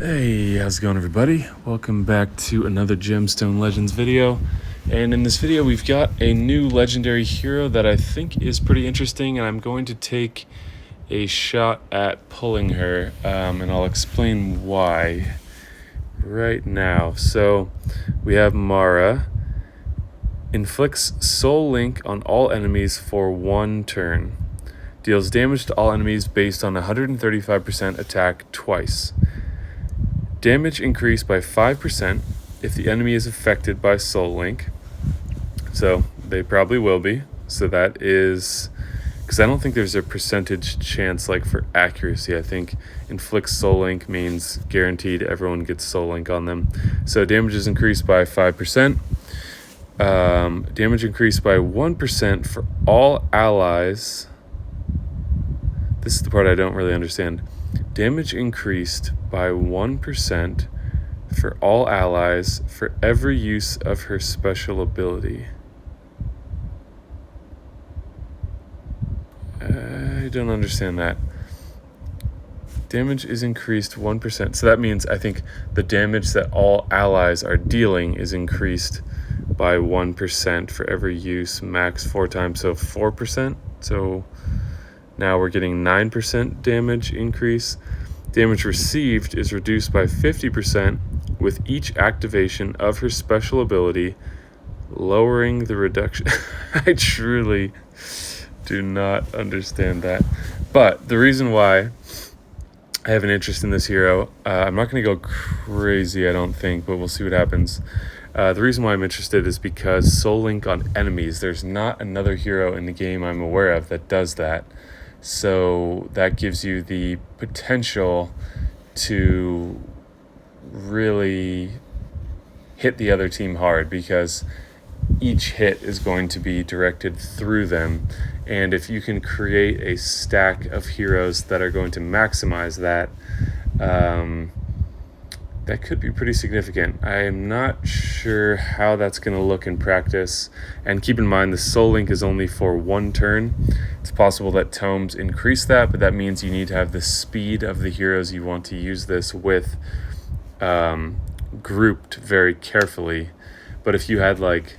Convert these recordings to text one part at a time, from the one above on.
Hey, how's it going, everybody? Welcome back to another Gemstone Legends video. And in this video, we've got a new legendary hero that I think is pretty interesting, and I'm going to take a shot at pulling her, and I'll explain why right now. So, we have Mara. Inflicts Soul Link on all enemies for 1 turn. Deals damage to all enemies based on 135% attack twice. Damage increased by 5% if the enemy is affected by Soul Link. So they probably will be. So that is, because I don't think there's a percentage chance like for accuracy. I think inflicts Soul Link means guaranteed everyone gets Soul Link on them. So damage is increased by 5%. Damage increased by 1% for all allies. This is the part I don't really understand. Damage increased by 1% for all allies for every use of her special ability. I don't understand that. Damage is increased 1%. So that means I think the damage that all allies are dealing is increased by 1% for every use, max 4 times, so 4%. So now we're getting 9% damage increase. Damage received is reduced by 50% with each activation of her special ability, lowering the reduction. I truly do not understand that. But the reason why I have an interest in this hero, I'm not going to go crazy, I don't think, but we'll see what happens. The reason why I'm interested is because Soul Link on enemies, there's not another hero in the game I'm aware of that does that. So that gives you the potential to really hit the other team hard, because each hit is going to be directed through them. And if you can create a stack of heroes that are going to maximize that, that could be pretty significant. I am not sure how that's going to look in practice. And keep in mind, the Soul Link is only for 1 turn. It's possible that tomes increase that, but that means you need to have the speed of the heroes you want to use this with grouped very carefully. But if you had like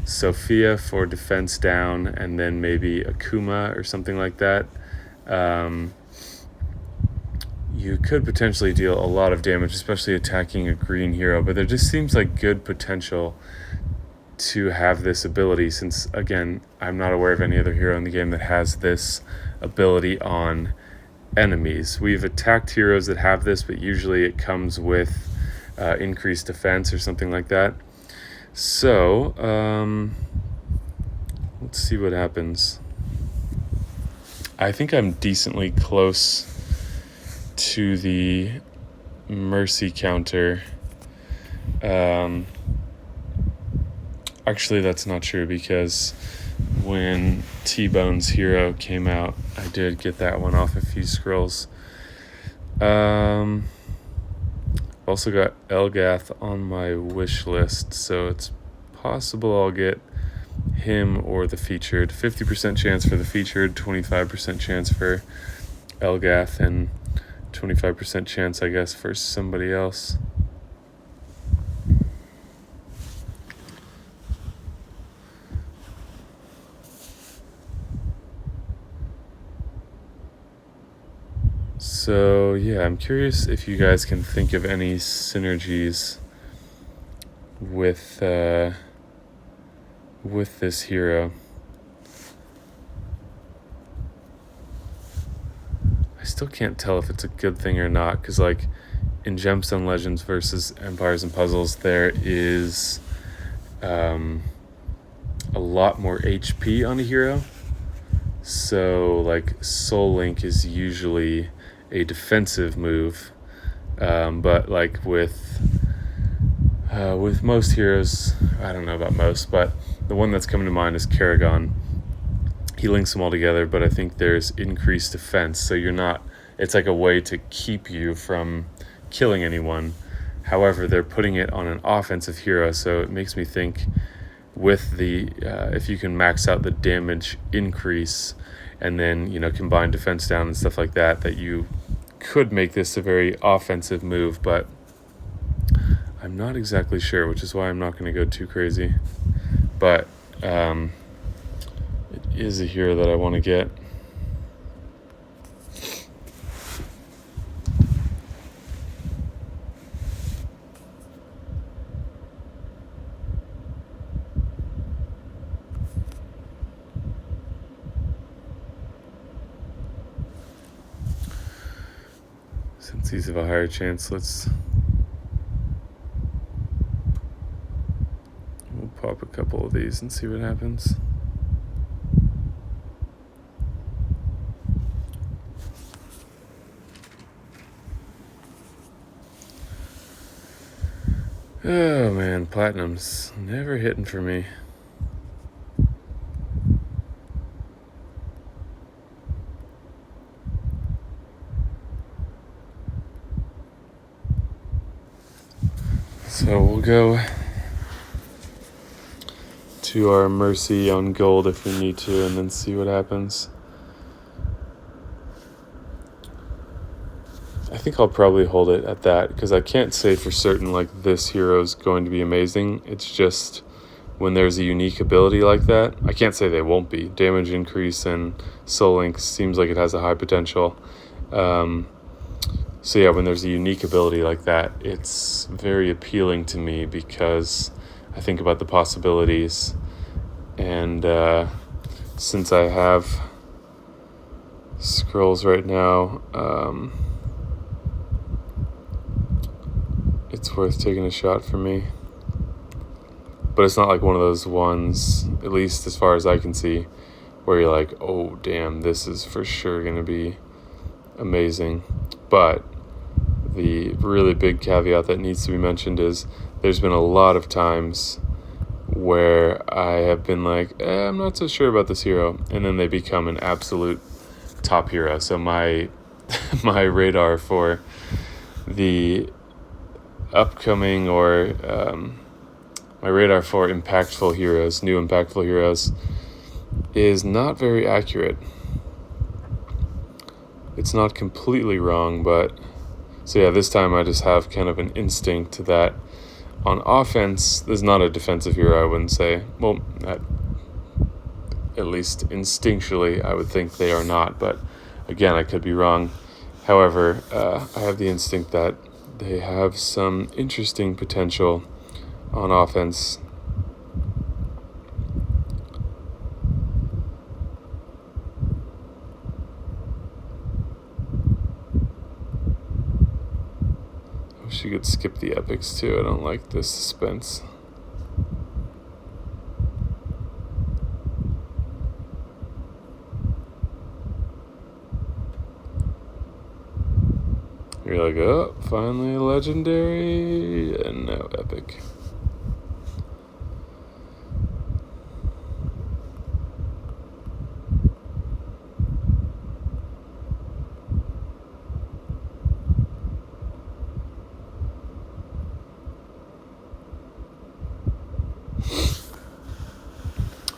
Sophia for defense down and then maybe Akuma or something like that, you could potentially deal a lot of damage, especially attacking a green hero. But there just seems like good potential to have this ability, since, again, I'm not aware of any other hero in the game that has this ability on enemies. We've attacked heroes that have this, but usually it comes with increased defense or something like that. So, let's see what happens. I think I'm decently close to the mercy counter. Actually, that's not true, because when T-Bone's hero came out, I did get that one off a few scrolls. Also got Elgath on my wish list, so it's possible I'll get him or the featured. 50% chance for the featured, 25% chance for Elgath, and 25% chance, I guess, for somebody else. So yeah, I'm curious if you guys can think of any synergies with this hero. I still can't tell if it's a good thing or not, because like in Gemstone Legends versus Empires and Puzzles, there is a lot more HP on a hero. So like Soul Link is usually a defensive move, but like with most heroes, I don't know about most, but the one that's coming to mind is Karagon. He links them all together, but I think there's increased defense, so you're not, it's like a way to keep you from killing anyone. However, they're putting it on an offensive hero, so it makes me think with the if you can max out the damage increase and then, you know, combine defense down and stuff like that, that you could make this a very offensive move, but I'm not exactly sure, which is why I'm not going to go too crazy. But it is a hero that I want to get. Since these have a higher chance, we'll pop a couple of these and see what happens. Oh man, platinum's never hitting for me. So we'll go to our mercy on gold if we need to, and then see what happens. I think I'll probably hold it at that, because I can't say for certain like this hero is going to be amazing. It's just when there's a unique ability like that, I can't say they won't be. Damage increase and Soul Link seems like it has a high potential. So yeah, when there's a unique ability like that, it's very appealing to me because I think about the possibilities. And since I have scrolls right now, it's worth taking a shot for me. But it's not like one of those ones, at least as far as I can see, where you're like, oh damn, this is for sure going to be amazing. But the really big caveat that needs to be mentioned is there's been a lot of times where I have been like, I'm not so sure about this hero, and then they become an absolute top hero. So my my radar for the upcoming or my radar for impactful heroes, new impactful heroes, is not very accurate. It's not completely wrong, but so yeah, this time I just have kind of an instinct that on offense, there's not a defensive hero, I wouldn't say. Well, at least instinctually, I would think they are not, but again, I could be wrong. However, I have the instinct that they have some interesting potential on offense. I wish you could skip the epics too. I don't like this suspense. You're like, oh, finally a legendary, and no epic.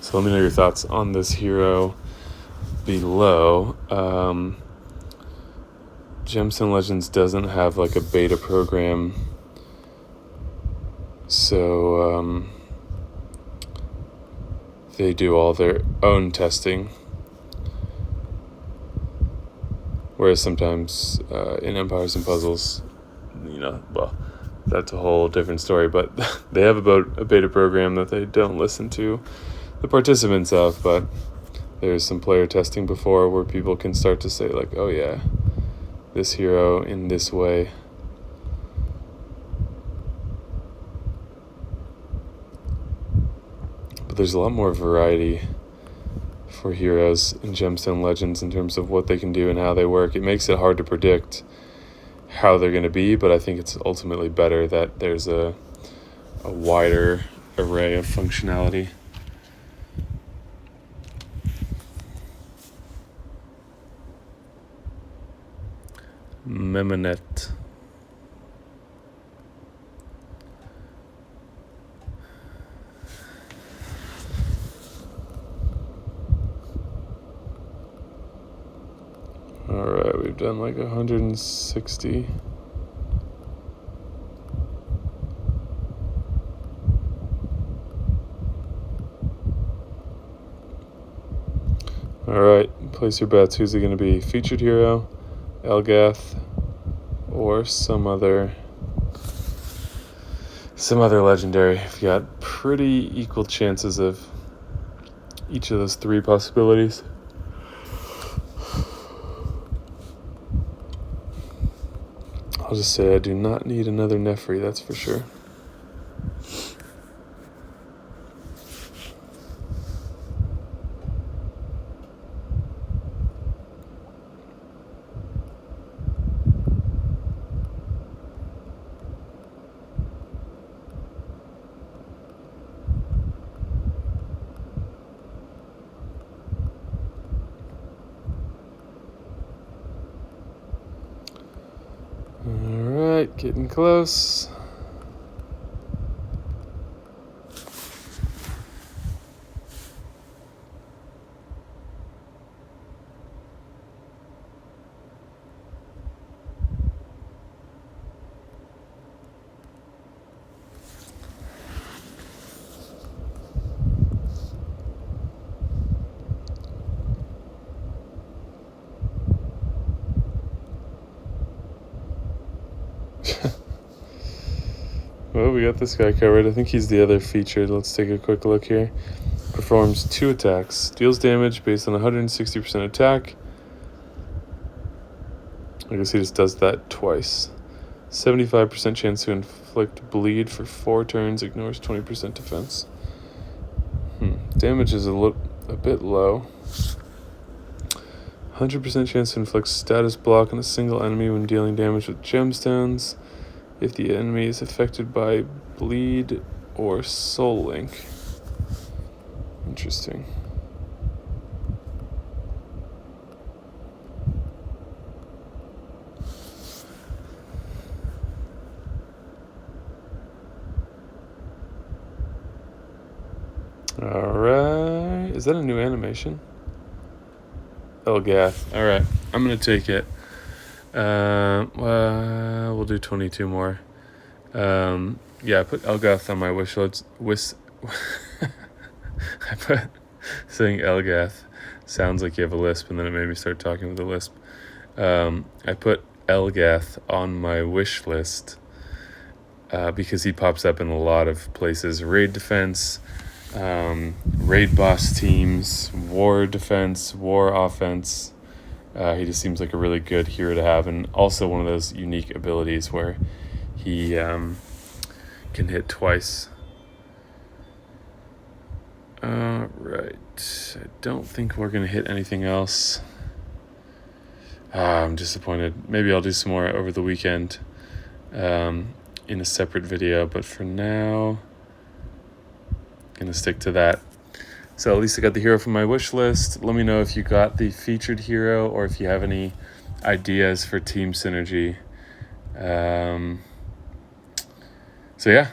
So let me know your thoughts on this hero below. Gemstone Legends doesn't have like a beta program, so they do all their own testing, whereas sometimes in Empires and Puzzles, well, that's a whole different story, but they have a beta program that they don't listen to the participants of, but there's some player testing before where people can start to say like, oh yeah, this hero in this way. But there's a lot more variety for heroes in Gemstone Legends in terms of what they can do and how they work. It makes it hard to predict how they're going to be, but I think it's ultimately better that there's a wider array of functionality. Memonet. Alright, we we've done like 160. All right, place your bets. Who's it going to be? Featured hero, Elgath, or some other legendary? We've got pretty equal chances of each of those three possibilities. I'll just say I do not need another Nefri, that's for sure. Alright, getting close. Well, we got this guy covered. I think he's the other featured. Let's take a quick look here. Performs 2 attacks. Deals damage based on 160% attack. I guess he just does that twice. 75% chance to inflict bleed for 4 turns. Ignores 20% defense. Damage is a bit low. 100% chance to inflict status block on a single enemy when dealing damage with gemstones. If the enemy is affected by bleed or soul link. Interesting. Alright. Is that a new animation? Elgath. Alright. I'm going to take it. We'll do 22 more. Yeah, I put Elgath on my wish list. I put saying Elgath sounds like you have a lisp, and then it made me start talking with a lisp. I put Elgath on my wish list because he pops up in a lot of places: raid defense, raid boss teams, war defense, war offense. He just seems like a really good hero to have, and also one of those unique abilities where he can hit twice. Right. I don't think we're going to hit anything else. I'm disappointed. Maybe I'll do some more over the weekend in a separate video, but for now, I'm going to stick to that. So at least I got the hero from my wish list. Let me know if you got the featured hero or if you have any ideas for team synergy. So yeah,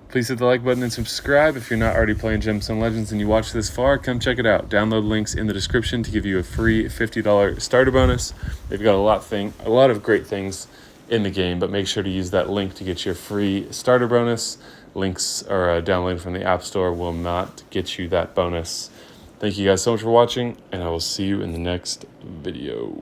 please hit the like button and subscribe. If you're not already playing Gemstone Legends and you watched this far, come check it out. Download links in the description to give you a free $50 starter bonus. They've got a lot of great things in the game, but make sure to use that link to get your free starter bonus. Links are downloaded from the App Store will not get you that bonus. Thank you guys so much for watching, and I will see you in the next video.